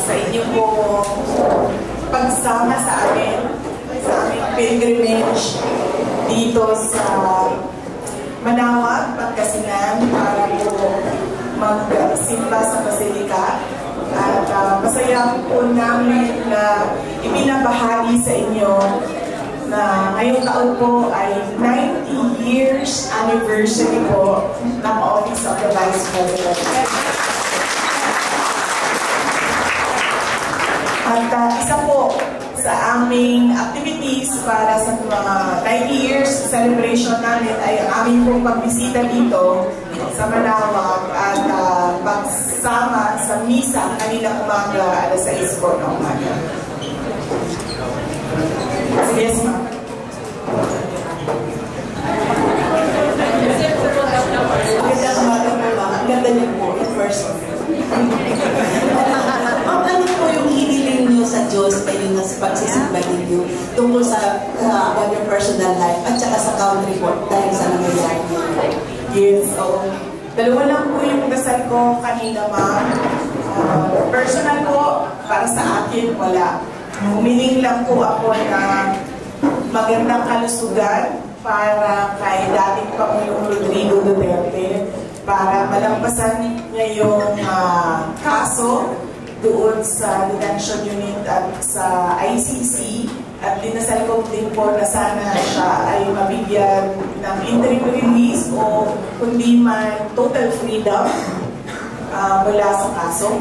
sa inyo po pagsama sa aming pilgrimage dito sa Manaoag, Pangasinan para po magsimba sa Basilika. At masaya po namin na ibinabahagi sa inyo na ngayong taon po ay 90 years anniversary po ng Office of the Vice President. At isa po sa aming activities para sa mga 90 years celebration namin ay ang aming pong pagbisita dito sa Manaoag at pagsama sa misa kanina umaga alas 6 po ng umaga. Yes, ma'am. Magandang umaga po, ma'am. Ang ganda niyo po in person. Ma'am, ano po yung hiniling niyo sa Diyos kayo na pagsisimba ninyo tungkol sa about your personal life at saka sa country po dahil sa nangyayari niyo? Yes, so dalawa lang po yung dasal ko kanina, ma'am. Personal po, para sa akin, wala. Humiling lang po ako na magandang kalusugan para kay dating Pangulong Rodrigo Duterte para malampasan niya yung kaso doon sa detention unit at sa ICC, at dinasal ko din po na sana siya ay mabigyan ng interim release o kundi man total freedom mula sa kaso.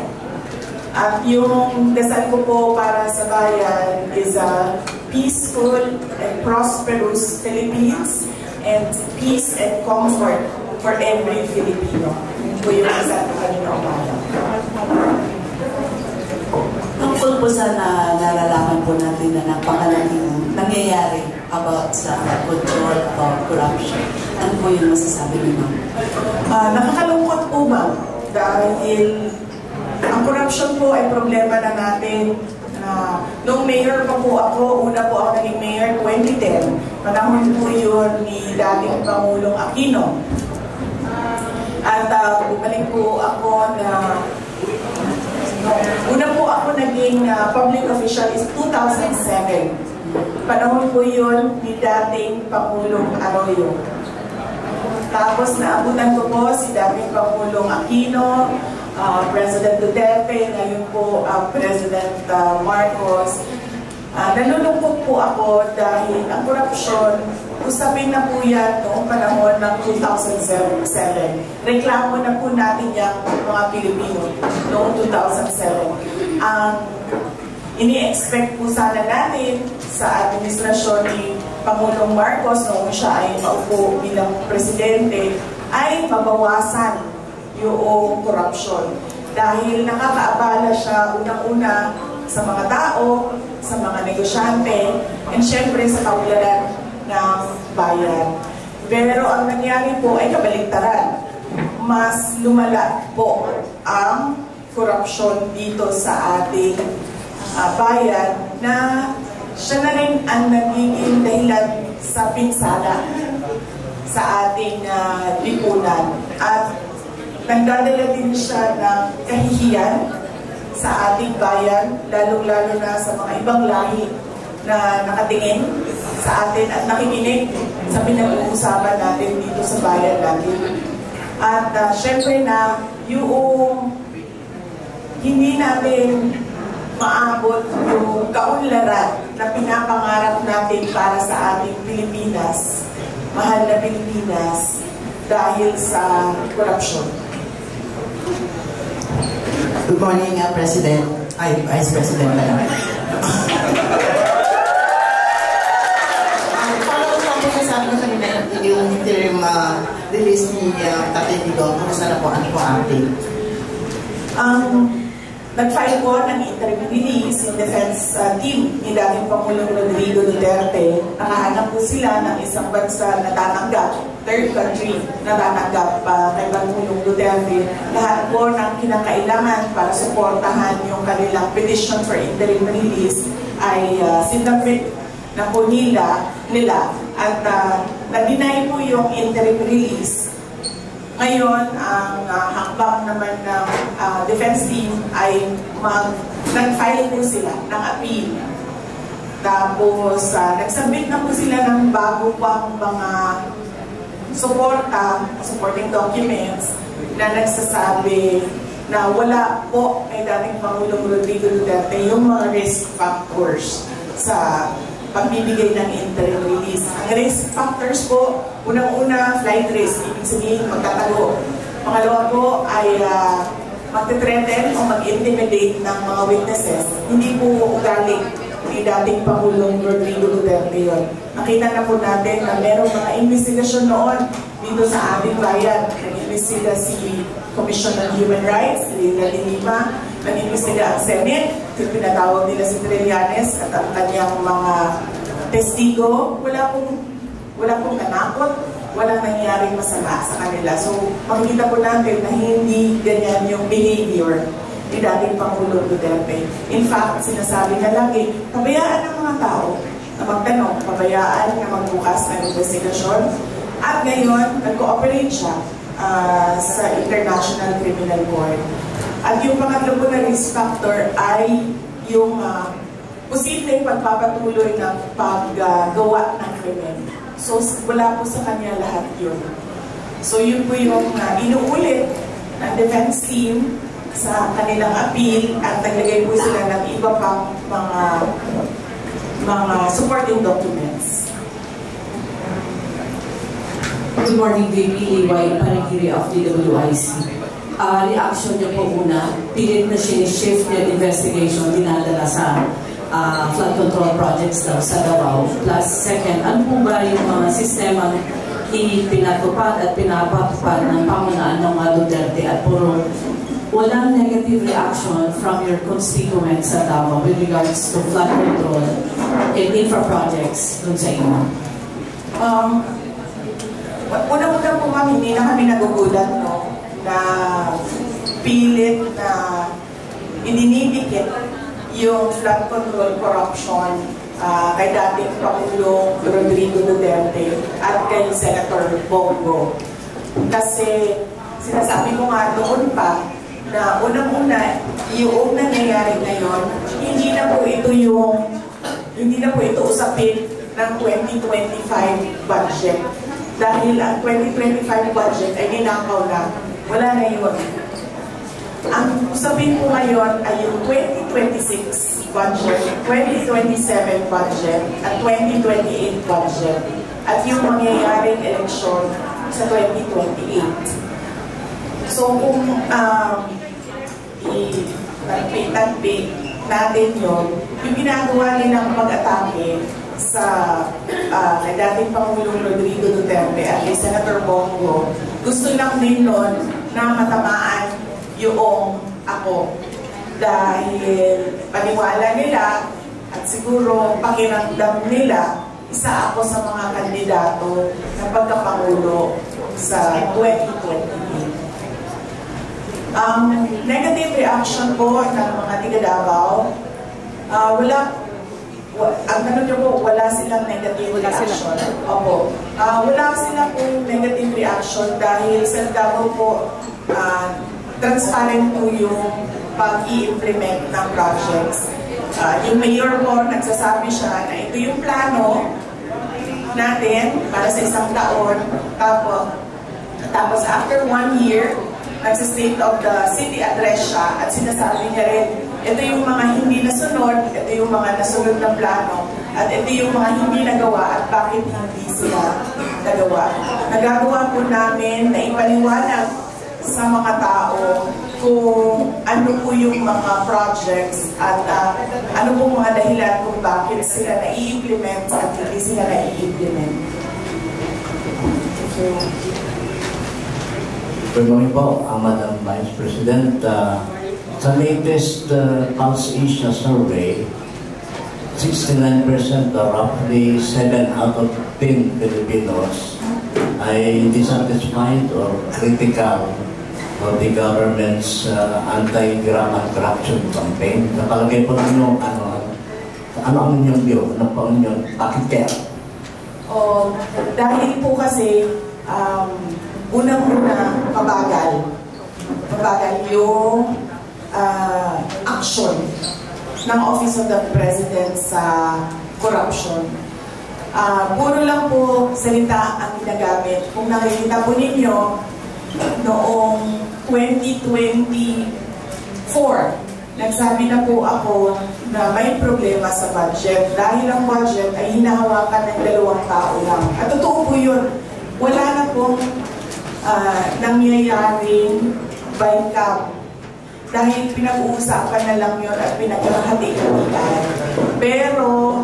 At yung dasal ko po para sa bayan is a peaceful and prosperous Philippines and peace and comfort for every Filipino. Yun po yung dasal ko kanina umaga. Tungkol po sa nalalaman po natin na napakalaking nangyayari about sa control about corruption. Ano po yung masasabi niyo, ma'am? Nakakalungkot po, ma'am, dahil ang corruption po ay problema na natin. Noong mayor pa po ako, una po ako naging mayor 2010. Panahon po yun ni dating Pangulong Aquino. At bumalik po ako na una po ako naging public official is 2007. Panahon po yun ni dating Pangulong Arroyo. Tapos naabutan ko po si dating Pangulong Aquino, President Duterte, ngayon po President Marcos. Nalulungkot po ako dahil ang korupsyon, usapin na po yan noong panahon ng 2007. Reklamo na po natin yung mga Pilipino noong 2007. Ang ini-expect po sana natin sa administrasyon ni Pangulong Marcos noong siya ay maupo bilang presidente ay mabawasan yung corruption. Dahil nakakaabala siya unang-una sa mga tao, sa mga negosyante, and syempre sa kaunlaran ng bayan. Pero ang nangyari po ay kabaligtaran. Mas lumala po ang corruption dito sa ating bayan na siya na rin ang nagiging dahilan sa pinsala sa ating lipunan. At nagdadala din siya ng kahihiyan sa ating bayan, lalong-lalo na sa mga ibang lahi na nakatingin sa atin at nakikinig sa pinag-uusapan natin dito sa bayan natin. At syempre na yung hindi natin maabot yung kaunlaran na pinapangarap natin para sa ating Pilipinas, mahal na Pilipinas, dahil sa korupsyon. Good morning, President. Vice President na lang. Follow up po sabi ko kanina yung interim release ni Tatay Digong. Kumusta na po? Ano po update? Nag-file po ng interim release yung defense team ni dating Pangulong Rodrigo Duterte. Nakahanap po sila ng isang bansa na tatanggap, third country na tatanggap kay Pangulong Duterte. Lahat po ng kinakailangan para suportahan yung kanilang petition for interim release ay sinabit na po nila at na-deny po yung interim release. Ngayon, ang hakbang naman ng defense team ay nag-file po sila ng appeal. Tapos, nagsubmit na po sila ng bago pang mga supporting documents na nagsasabi na wala po kay dating Pangulong Rodrigo Duterte yung mga risk factors sa pagbibigay ng interim release. Ang risk factors po, unang-una, flight risk, ibig sabihin magtatago. Pangalawa po ay magte-threaten o mag-intimidate ng mga witnesses. Hindi po ugali ni dating Pangulong Rodrigo Duterte yun. Nakita na po natin na merong mga investigasyon noon dito sa ating bayan. Nag-investiga si Commission on Human Rights, Lina de Lima, nag-investiga ang Senate, pinatawag nila si Trillanes at ang kanyang mga testigo. Wala pong nanakot, walang nangyaring masama sa kanila. So, makikita po natin na hindi ganyan yung behavior ni dating Pangulong Duterte. In fact, sinasabi na lagi, pabayaan ng mga tao na magtanong, pabayaan na magbukas ng investigasyon. At ngayon, nag-cooperate siya sa International Criminal Court. At yung pangatlo po na risk factor ay yung posibleng pagpapatuloy ng paggawa ng krimen. So, wala po sa kanya lahat yun. So, yun po yung inuulit ng defense team sa kanilang appeal at naglagay po sila ng iba pang mga supporting documents. Good morning, VP EY, Parigiri of DWIC. Reaction niyo po una, pilit na shift yung investigation dinadala sa flood control projects daw sa Davao. Plus, second, ano po ba yung mga sistema ipinatupad at pinapatupad ng pamunaan ng Duterte at puro walang negative reaction from your constituents sa Davao with regards to flood control and infra projects dun sa inyo? Una-una po ma'am, hindi na kami nagugulat na pilit na ininidikit yung flood control corruption kay dating Pangulong Rodrigo Duterte at kay Senator Bongo. Kasi sinasabi ko nga noon pa na unang-una, yung nangyayari ngayon, hindi na po ito usapin ng 2025 budget. Dahil ang 2025 budget ay ninakaw na, wala na yun. Ang usapin po ngayon ay yung 2026 budget, 2027 budget, at 2028 budget, at yung mangyayaring eleksyon sa 2028. So kung i-tagpi natin yun, yung ginagawa nilang pag-atake sa kay dating Pangulong Rodrigo Duterte at kay Senator Bongo, gusto lang din nun na matamaan yung ako. Dahil paniwala nila at siguro pakiramdam nila, isa ako sa mga kandidato na pagkapangulo sa 2028. Negative reaction po ng mga tiga Davao, ang tanong niyo po, wala silang negative reaction. Opo. Wala sila po negative reaction dahil sa Davao po, transparent po yung pag-i-implement ng projects. Yung mayor po, nagsasabi siya na ito yung plano natin para sa isang taon. Tapos after 1 year, nagsa-state of the city address siya at sinasabi niya rin, ito yung mga hindi nasunod, ito yung mga nasunod na plano, at ito yung mga hindi nagawa at bakit hindi sila nagawa. Nagagawa po namin na ipaliwanag sa mga tao kung ano po yung mga projects at ano po mga dahilan kung bakit sila na-i-implement at hindi sila na-i-implement. Good morning po, Madam Vice President. Sa latest Pulse Asia survey, 69% or roughly 7 out of 10 Filipinos ay dissatisfied or critical of the government's anti-grammar corruption campaign. Napalagay po ninyo, ano ang inyong view? Ano po ang inyong bakit kaya? Dahil po kasi unang-una, mabagal. mabagal yung action ng Office of the President sa corruption. Puro lang po salita ang ginagamit. Kung nakikita po ninyo, noong 2024, nagsabi na po ako na may problema sa budget dahil ang budget ay hinahawakan ng 2 tao lang. At totoo po yun. Wala na pong nangyayaring by cap. Dahil pinag-uusapan na lang yun at pinag-hati-hatian. Pero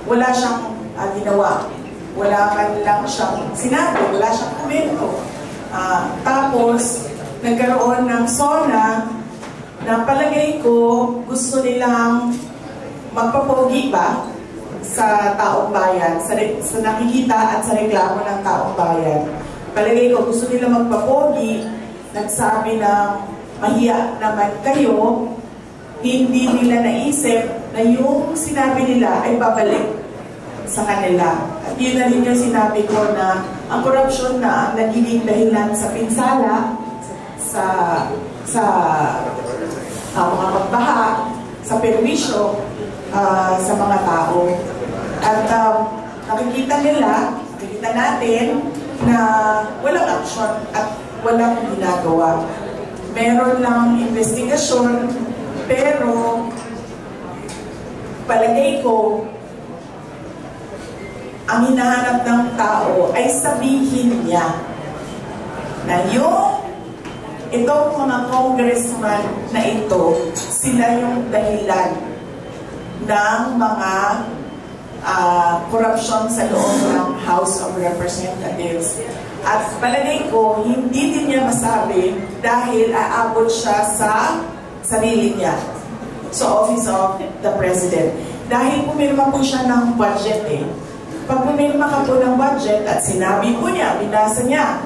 wala siyang ginawa. Wala man lang siyang sinabi, wala siyang komento. Tapos, nagkaroon ng SONA na palagay ko gusto nilang magpapogi ba sa taong bayan, sa nakikita at sa reklamo ng taong bayan. Palagay ko gusto nilang magpapogi, nagsabi na mahiya naman kayo, hindi nila naisip na yung sinabi nila ay babalik sa kanila. At yun na rin yung sinabi ko na ang korupsyon na nagiging dahilan sa pinsala, sa mga pagbaha, sa perwisyo, sa mga tao. At nakikita natin na walang action at walang ginagawa. Meron lang investigasyon, pero palagay ko, ang hinahanap ng tao ay sabihin niya na itong mga congressman na ito, sila yung dahilan ng mga corruption sa loob ng House of Representatives. At palagay ko, hindi din niya masabi dahil aabot siya sa sarili niya, sa Office of the President. Dahil pumirma po siya ng budget Pag pumirma ka po ng budget at sinabi po niya, binasa niya,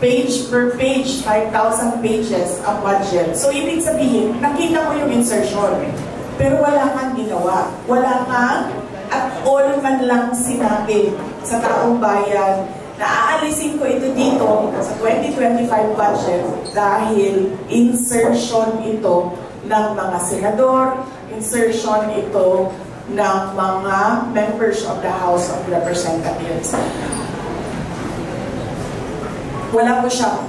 page per page, 5,000 pages ang budget. So, ibig sabihin, nakita mo yung insertion. Pero wala kang ginawa. Wala kang at all man lang sinabi sa taong bayan na aalisin ko ito dito sa 2025 budget dahil insertion ito ng mga senador, insertion ito ng mga members of the House of Representatives. Wala po siyang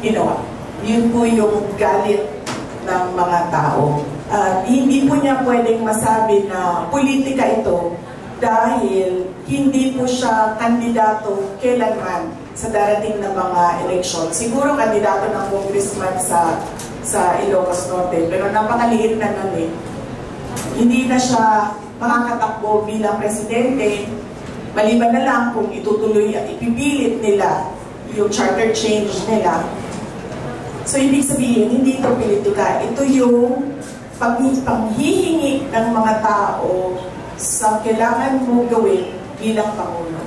ginawa. Yun po yung galit ng mga tao. Hindi po niya pwedeng masabi na politika ito dahil hindi po siya kandidato kailanman sa darating na mga eleksyon. Siguro kandidato ng congressman sa Ilocos Norte, pero napakaliit na nun Hindi na siya makakatakbo bilang presidente, maliban na lang kung itutuloy at ipipilit nila yung charter change nila. So, ibig sabihin, hindi ito politika. Ito yung panghihingi ng mga tao sa kailangan mo gawin bilang Pangulo.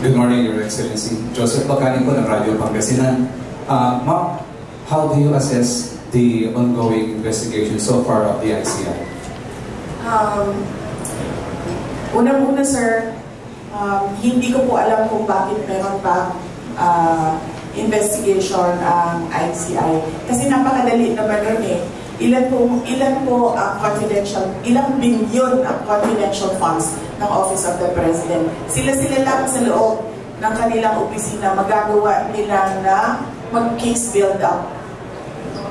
Good morning, Your Excellency. Joseph Bacani po ng Radio Pangasinan. Ma'am, how do you assess the ongoing investigation so far of the ICI? Unang-una, sir, hindi ko po alam kung bakit meron pa investigation ang ICI. Kasi napakadali naman nun Ilan po ang confidential, ilang bilyon ang confidential funds ng Office of the President. Sila-sila lang sa loob ng kanilang opisina magagawa nila na mag-case build-up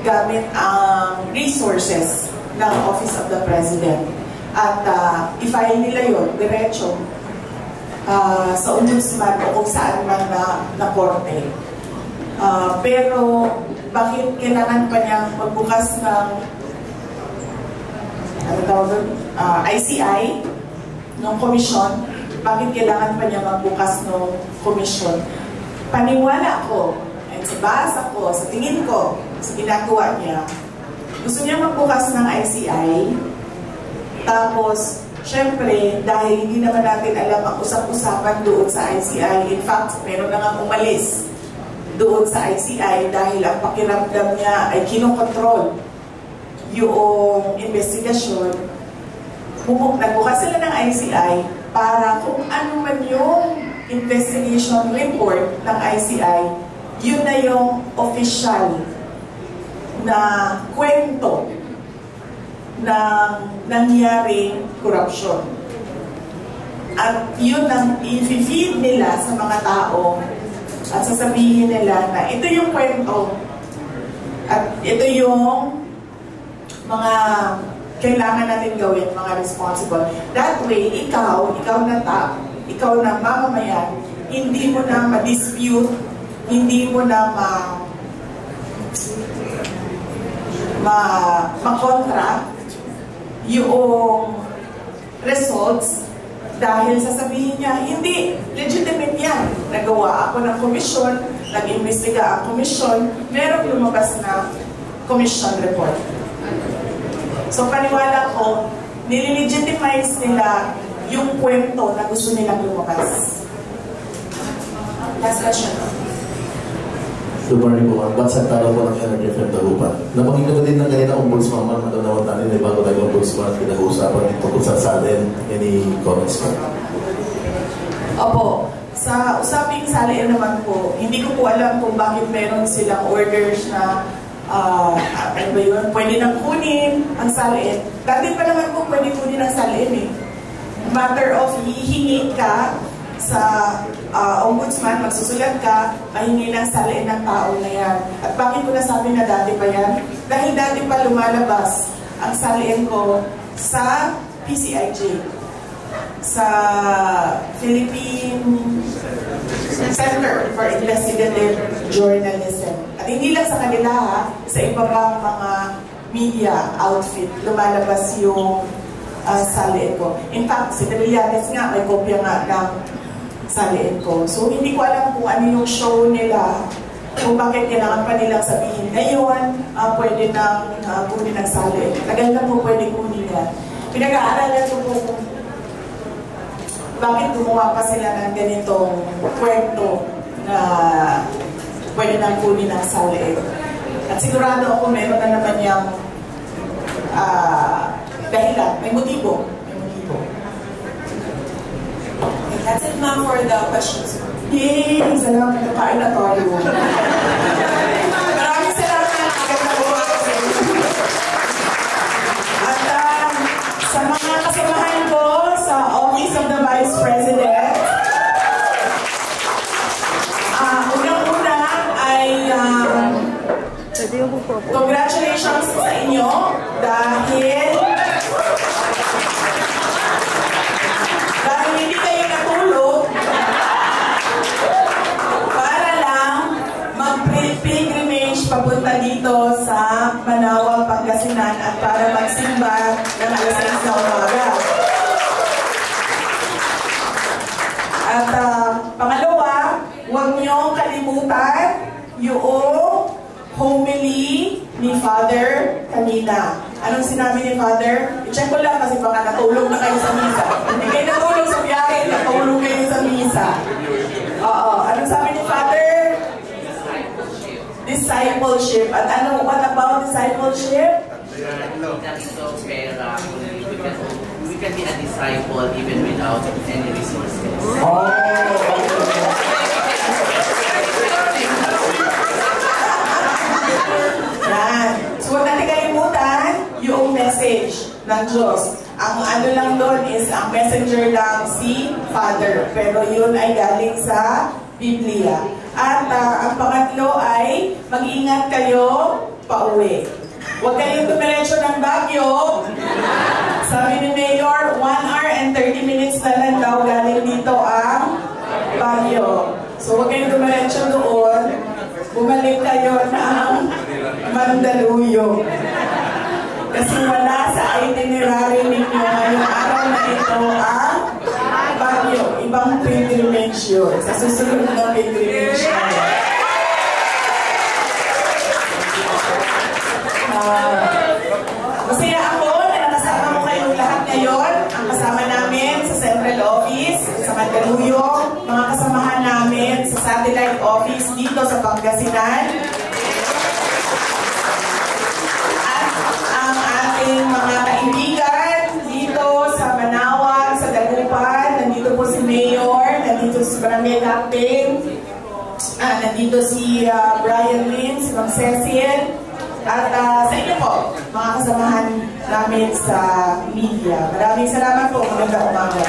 gamit ang resources ng Office of the President. At i-file nila yun, diretso, sa ombudsman o kung saan man na korte. Pero bakit kailangan pa niyang magbukas ng ICI, ng komisyon? Bakit kailangan pa niya magbukas ng komisyon? Paniwala ko, at sa basa ko, sa tingin ko, sa ginagawa niya, gusto niya magbukas ng ICI. Tapos, syempre, dahil hindi naman natin alam ang usap-usapan doon sa ICI, in fact, meron na nga umalis doon sa ICI dahil ang pakiramdam niya ay kinokontrol yung investigasyon. Nagbukas sila ng ICI para kung ano man yung investigation report ng ICI, yun na yung official na kwento ng nangyaring korupsyon. At yun ang i-feed nila sa mga tao at sasabihin nila na ito yung kwento at ito yung mga kailangan natin gawin, mga responsible. That way, ikaw na mamamayan, hindi mo na ma-dispute, hindi mo na ma-kontra yung results dahil sasabihin niya, hindi, legitimate yan. Nagawa ako ng komisyon, nag-imbestiga ang komisyon, merong lumabas na commission report. So paniwala ko, nililegitimize nila yung kwento na gusto nilang lumabas. Last question. Good morning po, Bansang Taraw po ng Energy FM Dagupan. Nabanggit ko din ng kanina ombudsman, Madam Nawatanin, ay bago tayo ombudsman at pinag-uusapan tungkol sa salin. Any comments po? Opo, sa usaping salin naman po, hindi ko po alam kung bakit meron silang orders na ano ba yun, pwede nang kunin ang salin. Dati pa naman po pwede kunin ang salin eh. Matter of hihingi ka sa ombudsman, magsusulat ka, mahingi ng salin ng tao na yan. At bakit ko nasabi na dati pa yan? Dahil dati pa lumalabas ang salin ko sa PCIJ, sa Philippine Center for Investigative Journalism. At hindi lang sa kanila ha, sa iba pang mga media outfit, lumalabas yung salin ko. In fact, si Trillanes nga, may kopya nga ng salin ko. So, hindi ko alam kung ano yung show nila, kung bakit kailangan pa nilang sabihin ngayon, pwede nang kunin ng salin. Tagal na po pwede kunin yan. Pinag-aaralan ko po kung bakit gumawa pa sila ng ganitong kwento na pwede nang kunin ng salin. At sigurado ako meron na naman yung dahilan, may motibo. That's it, ma'am, for the questions. Yay! Salamat na kain na tayo. Maraming salamat. At sa mga kasamahan ko sa Office of the Vice President, unang-una ay congratulations sa inyo dahil hindi kayo natulog para lang mag-pilgrimage papunta dito sa Manawag, Pangasinan at para magsimba ng alas 6 na umaga. At pangalawa, huwag niyong kalimutan yung homily ni Father kanina. Anong sinabi ni Father? I-check ko lang kasi baka natulog na kayo sa misa. Hindi kayo natulog sa biyahe, natulog kayo sa misa. Oo. Anong sabi ni Father? Discipleship. At ano, what about discipleship? We can be a disciple even without any resources. Oh! So, huwag natin kalimutan yung message ng Diyos. Ang ano lang doon is, ang messenger lang si Father. Pero yun ay galing sa Biblia. At ang pangatlo ay, mag-ingat kayo pauwi. Huwag kayong dumiretso ng Baguio. Sabi ni Mayor, 1 hour and 30 minutes na lang daw galing dito ang Baguio. So, huwag kayong dumiretso doon. Bumalik kayo ng Mandaluyong. Kasi wala sa itinerary ninyo ngayong araw na ito ang Baguio. Ibang pilgrimage yun. Sa susunod na pilgrimage na masaya ako na nakasama mo kayong lahat ngayon. Ang kasama namin sa Central Office, sa Mandaluyong, mga kasamahan namin sa Satellite Office dito sa Pangasinan. At ang ating mga kaibigan dito sa Manawag, sa Dagupan, nandito po si Mayor, nandito si Barangay nandito si Brian Lin, si Ma'am Cecil, at sa inyo po, mga kasamahan namin sa media. Maraming salamat po. Magandang umaga.